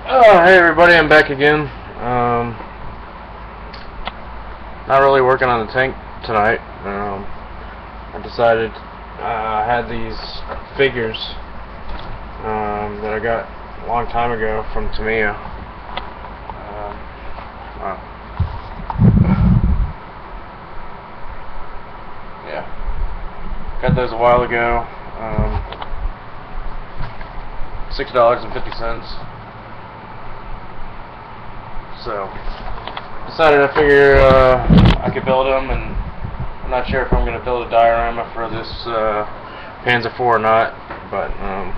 Oh, hey everybody, I'm back again. Not really working on the tank tonight. I decided I had these figures that I got a long time ago from Tamiya. Wow. Yeah, got those a while ago. $6.50. So decided I figure I could build them, and I'm not sure if I'm going to build a diorama for this Panzer IV or not, but I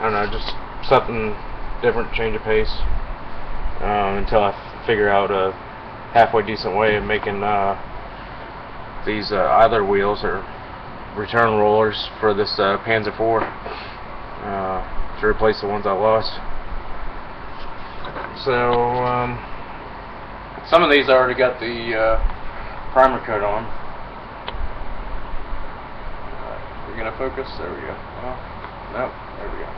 don't know, just something different, change of pace, until I figure out a halfway decent way of making these idler wheels or return rollers for this Panzer IV to replace the ones I lost. So, some of these I already got the primer coat on. We're gonna focus. There we go. Well, nope. There we go.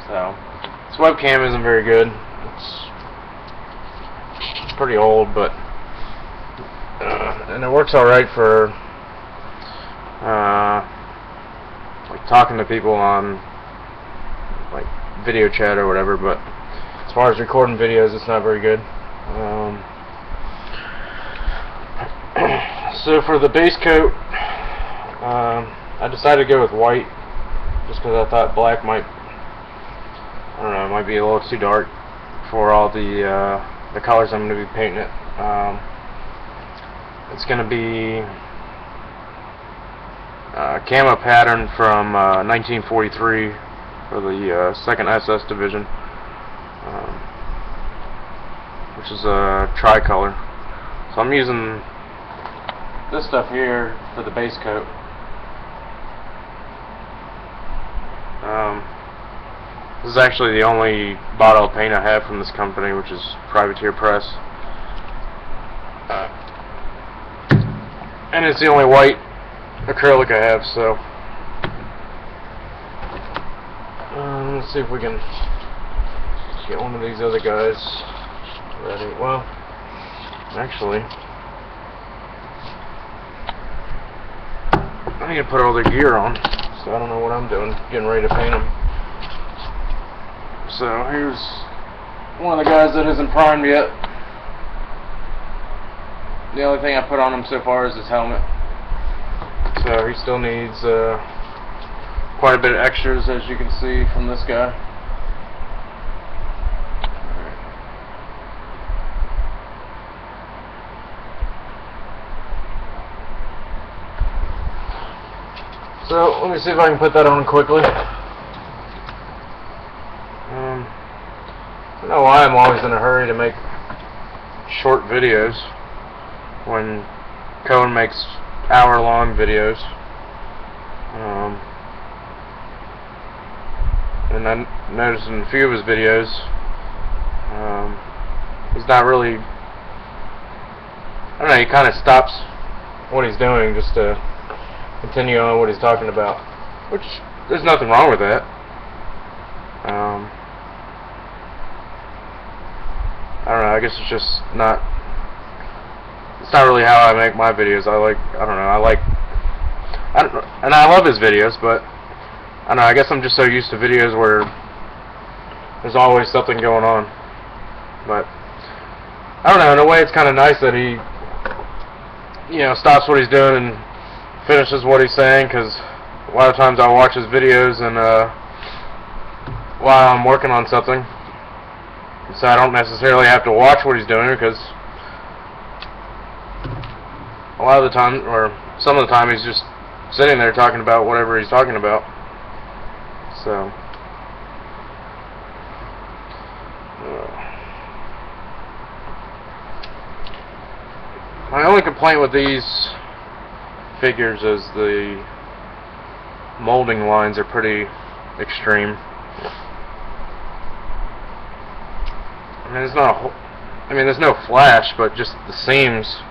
So, this webcam isn't very good. It's pretty old, but and it works all right for like talking to people on like video chat or whatever, but as far as recording videos, it's not very good. So for the base coat, I decided to go with white, just because I thought black might, I don't know, it might be a little too dark for all the colors I'm going to be painting it. It's going to be a camo pattern from 1943. For the 2nd SS Division, which is a tricolor. So I'm using this stuff here for the base coat. This is actually the only bottle paint I have from this company, which is Privateer Press. And it's the only white acrylic I have, so let's see if we can get one of these other guys ready. Well, actually, I need to put all their gear on, so I don't know what I'm doing, getting ready to paint them. So here's one of the guys that isn't primed yet. The only thing I put on him so far is his helmet. So he still needs quite a bit of extras, as you can see from this guy. So let me see if I can put that on quickly. I don't know why I'm always in a hurry to make short videos when Cohen makes hour-long videos. And I noticed in a few of his videos, he's not really, I don't know, he kind of stops what he's doing just to continue on what he's talking about, which there's nothing wrong with that. I don't know, I guess it's just not, it's not really how I make my videos. And I love his videos, but I don't know, I guess I'm just so used to videos where there's always something going on. But I don't know, in a way it's kind of nice that he, you know, stops what he's doing and finishes what he's saying, because a lot of times I watch his videos and while I'm working on something, so I don't necessarily have to watch what he's doing, because a lot of the time, or some of the time, he's just sitting there talking about whatever he's talking about. So my only complaint with these figures is the molding lines are pretty extreme. I mean, there's no flash, but just the seams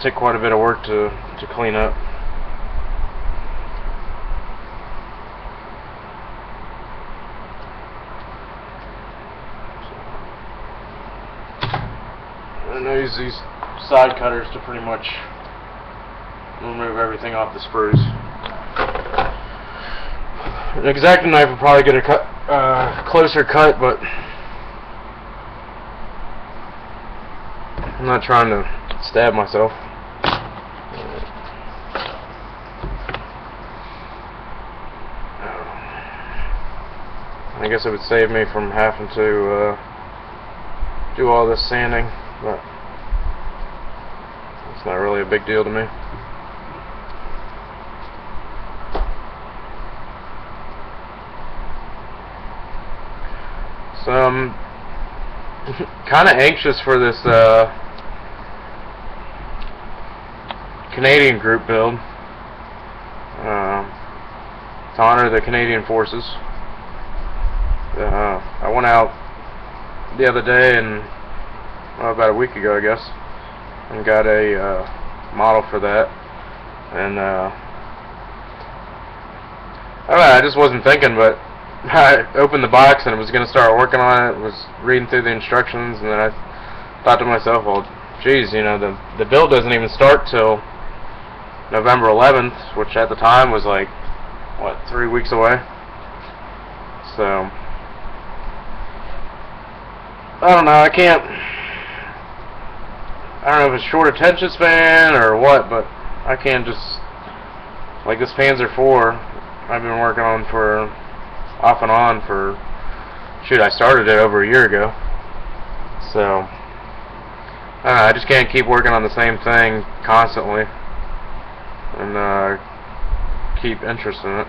take quite a bit of work to clean up. And I use these side cutters to pretty much remove everything off the sprues. An X-Acto knife will probably get a closer cut, but I'm not trying to stab myself. I guess it would save me from having to do all this sanding, but it's not really a big deal to me. So I'm kind of anxious for this Canadian group build to honor the Canadian forces. I went out the other day, and about a week ago I guess, and got a model for that, and I don't know, I just wasn't thinking, but I opened the box and I was going to start working on it, was reading through the instructions, and then I thought to myself, well, geez, you know, the build doesn't even start till November 11th, which at the time was like, what, 3 weeks away? So I don't know, I don't know if it's short attention span or what, but I can't just, like this Panzer IV, I've been working on for, off and on for, shoot, I started it over a year ago. So I don't know, I just can't keep working on the same thing constantly and keep interest in it.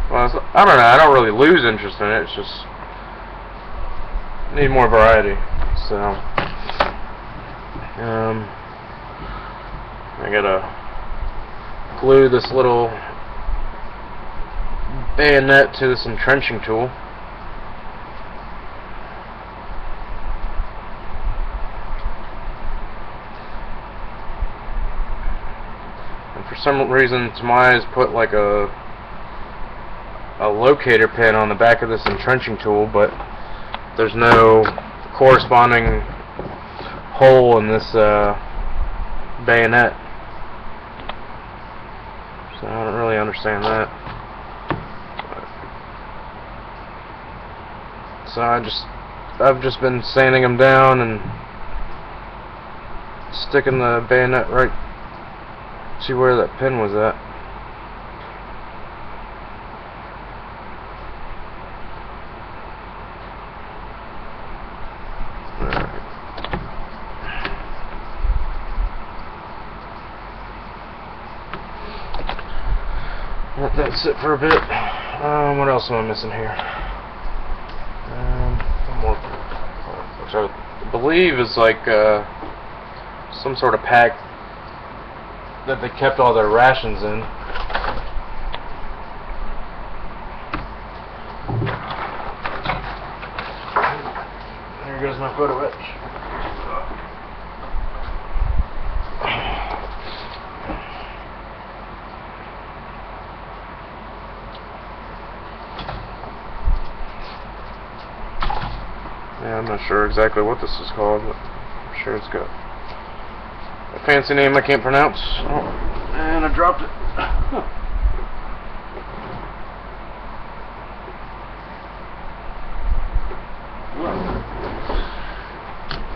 Well, I don't know, I don't really lose interest in it, it's just need more variety. So I gotta glue this little bayonet to this entrenching tool. And for some reason Tamiya's put like a locator pin on the back of this entrenching tool, but there's no corresponding hole in this bayonet. So I don't really understand that. So I've just been sanding them down and sticking the bayonet right to where that pin was at. Let that sit for a bit. What else am I missing here? One more, which I believe is like some sort of pack that they kept all their rations in. There goes my photo etch. Yeah, I'm not sure exactly what this is called, but I'm sure it's got a fancy name I can't pronounce. Oh, and I dropped it.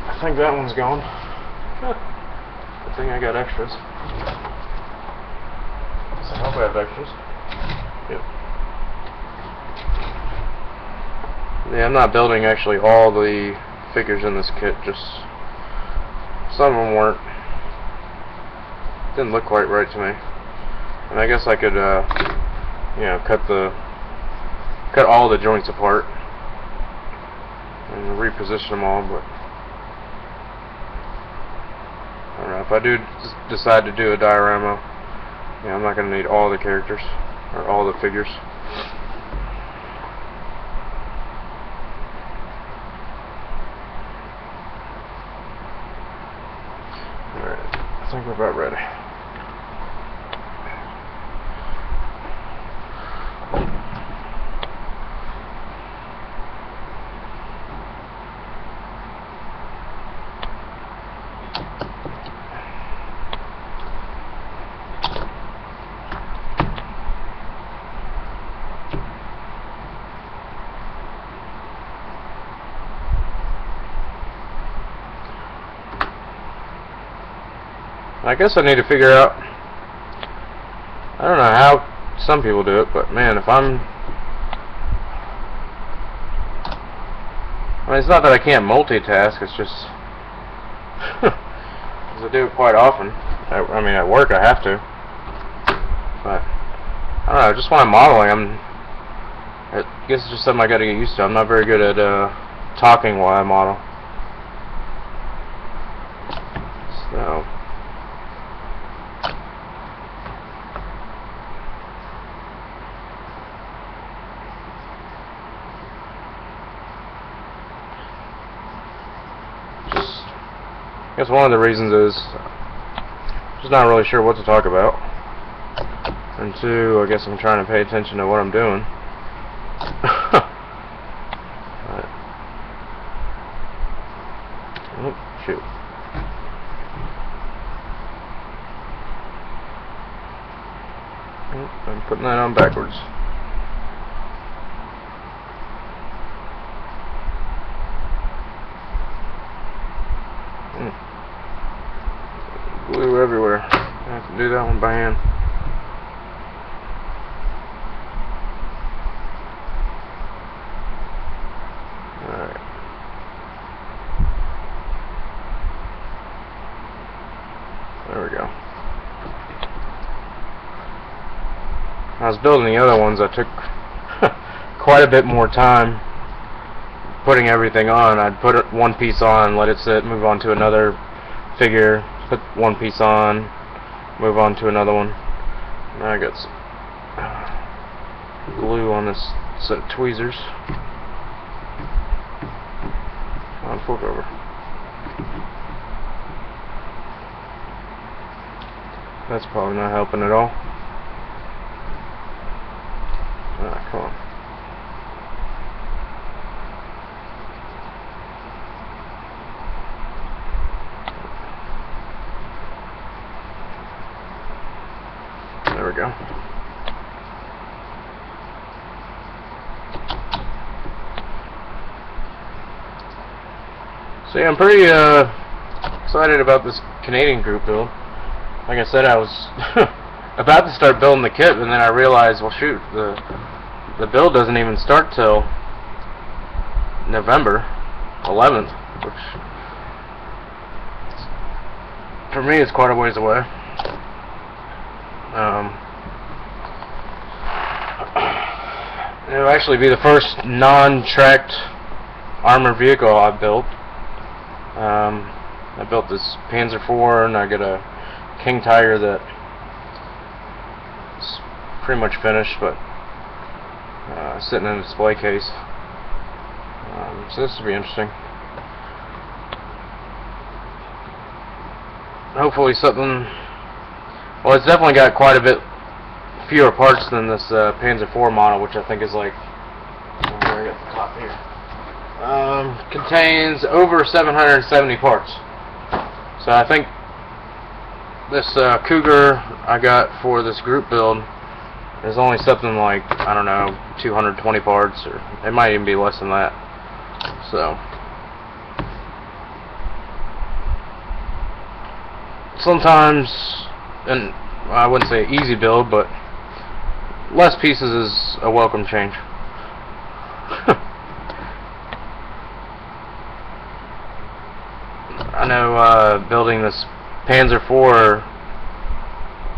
I think that one's gone. Good thing I got extras. So I hope I have extras. Yep. Yeah, I'm not building actually all the figures in this kit, just some of them weren't. Didn't look quite right to me. And I guess I could, you know, cut all the joints apart and reposition them all, but I don't know, if I do decide to do a diorama, yeah, I'm not going to need all the characters, or all the figures. Alright, I think we're about ready. I guess I need to figure out, I don't know how some people do it, but man, if I mean, it's not that I can't multitask, it's just, because I do it quite often. I mean, at work I have to, but, I don't know, just when I'm modeling, I guess it's just something I gotta get used to. I'm not very good at, talking while I model. So, I guess one of the reasons is just not really sure what to talk about, and two, I guess I'm trying to pay attention to what I'm doing. Oh, shoot. Oh, I'm putting that on backwards. Glue everywhere. I have to do that one by hand. Alright. There we go. When I was building the other ones, I took quite a bit more time putting everything on. I'd put one piece on, let it sit, move on to another figure, put one piece on, move on to another one. Now I got some glue on this set of tweezers. Come on, flip over. That's probably not helping at all. Ah, come on. There we go. So yeah, I'm pretty excited about this Canadian group build. Like I said, I was about to start building the kit, and then I realized, well shoot, the build doesn't even start till November 11th, which for me is quite a ways away. It'll actually be the first non-tracked armored vehicle I've built. I built this Panzer IV, and I got a King Tiger that is pretty much finished, but sitting in a display case. So this will be interesting. Hopefully something. Well, it's definitely got quite a bit fewer parts than this Panzer IV model, which I think is like, I got the top here. Contains over 770 parts. So I think this Cougar I got for this group build is only something like, I don't know, 220 parts, or it might even be less than that. So sometimes, and I wouldn't say easy build, but less pieces is a welcome change. I know building this Panzer IV,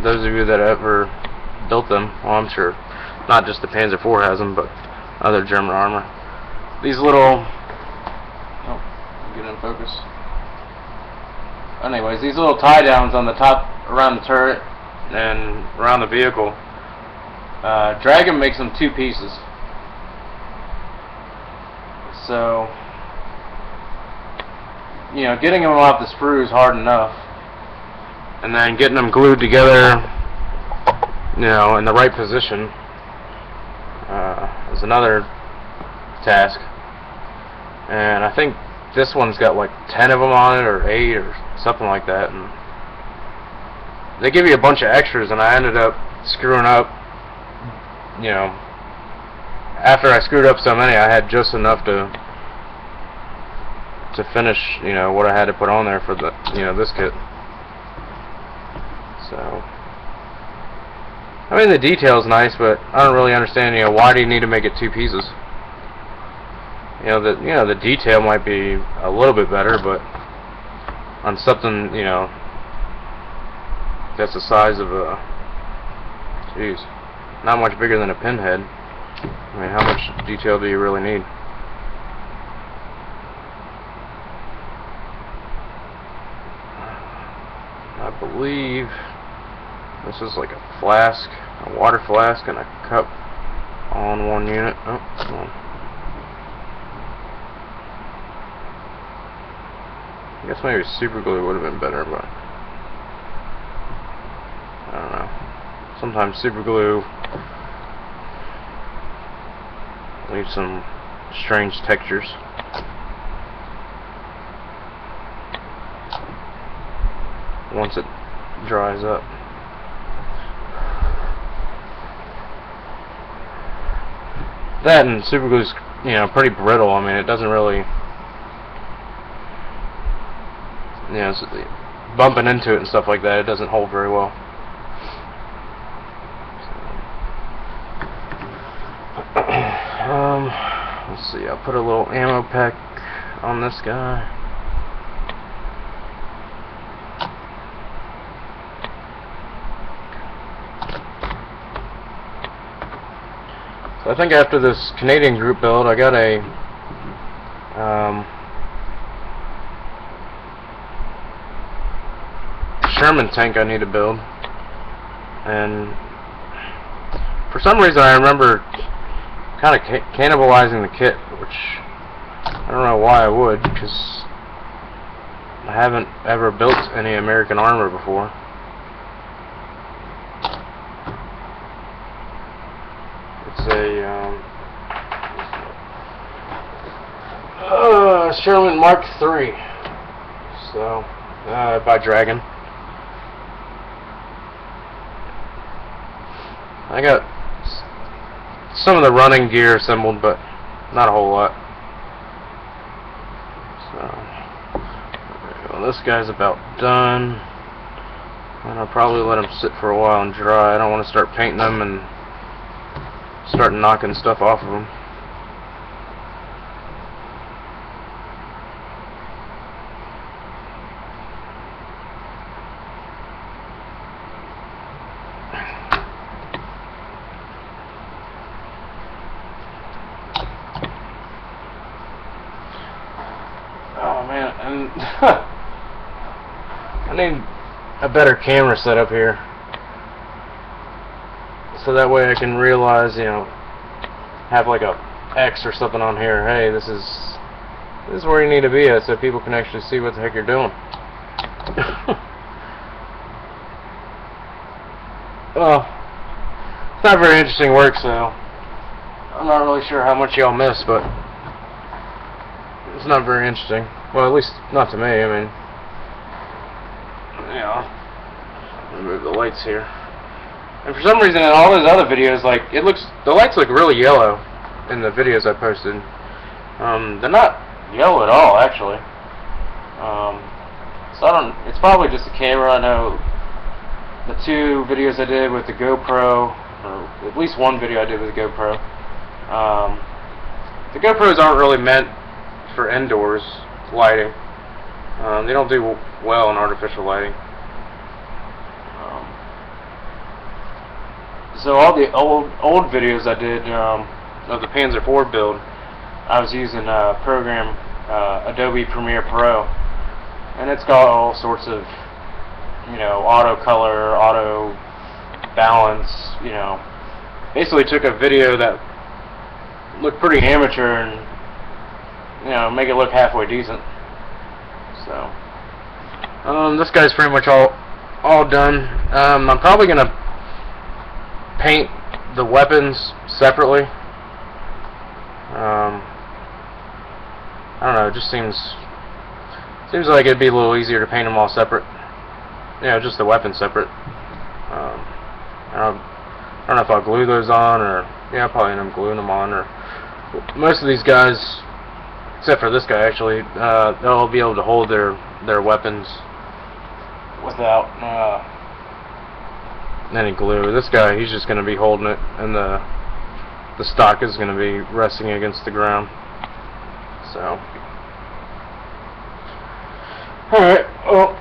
those of you that ever built them, well, I'm sure not just the Panzer IV has them, but other German armor. These little, get in focus. Anyways, these little tie downs on the top around the turret and around the vehicle, Dragon makes them two pieces. So, you know, getting them off the sprue is hard enough. and then getting them glued together, you know, in the right position is another task. And I think this one's got like 10 of them on it, or 8, or something like that. And they give you a bunch of extras, and I ended up screwing up, you know, after I screwed up so many, I had just enough to finish, you know, what I had to put on there for the, you know, this kit. So, I mean, the detail's nice, but I don't really understand, you know, why do you need to make it 2 pieces? You know, the detail might be a little bit better, but on something, you know, that's the size of a, jeez, not much bigger than a pinhead. I mean, how much detail do you really need? I believe this is like a flask, a water flask, and a cup all in one unit. Oh, come on. I guess maybe super glue would have been better, but I don't know. Sometimes super glue leaves some strange textures. Once it dries up. That and super glue's, you know, pretty brittle. I mean, it doesn't really, you know, bumping into it and stuff like that, it doesn't hold very well. Let's see, I'll put a little ammo pack on this guy. So I think after this Canadian group build, I got a Sherman tank I need to build, and for some reason I remember kind of cannibalizing the kit, which I don't know why I would, because I haven't ever built any American armor before. It's a Sherman Mark III, so by Dragon. I got some of the running gear assembled, but not a whole lot. So well, this guy's about done, and I'll probably let him sit for a while and dry. I don't want to start painting them and start knocking stuff off of them. Oh man, and I need a better camera set up here, so that way I can realize, you know, have like a X or something on here. Hey, this is where you need to be at, so people can actually see what the heck you're doing. Well, it's not very interesting work, so I'm not really sure how much y'all miss, but it's not very interesting. Well, at least not to me. I mean, yeah. Let me move the lights here. And for some reason, in all those other videos, like the lights look really yellow in the videos I posted. They're not yellow at all, actually. So I don't. It's probably just the camera. I know the 2 videos I did with the GoPro, or at least one video I did with the GoPro. The GoPros aren't really meant for indoors lighting. They don't do well in artificial lighting. So all the old videos I did of the Panzer IV build, I was using a program, Adobe Premiere Pro, and it's got all sorts of, you know, auto color, auto balance, you know. Basically took a video that looked pretty amateur and, you know, make it look halfway decent. So this guy's pretty much all all done. I'm probably gonna paint the weapons separately. I don't know. It just seems like it'd be a little easier to paint them all separate. Just the weapons separate. I don't know if I'll glue those on, or I'll probably end up gluing them on. Or most of these guys, except for this guy actually, they'll be able to hold their weapons without any glue. This guy, he's just going to be holding it, and the stock is going to be resting against the ground. So, alright, well,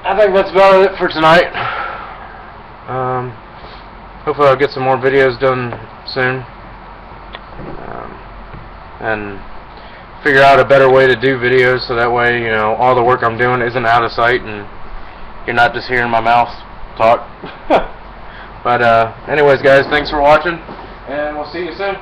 I think that's about it for tonight. Hopefully I'll get some more videos done soon, and figure out a better way to do videos, so that way, all the work I'm doing isn't out of sight, and you're not just hearing my mouth talk. But anyways, guys, thanks for watching, and we'll see you soon.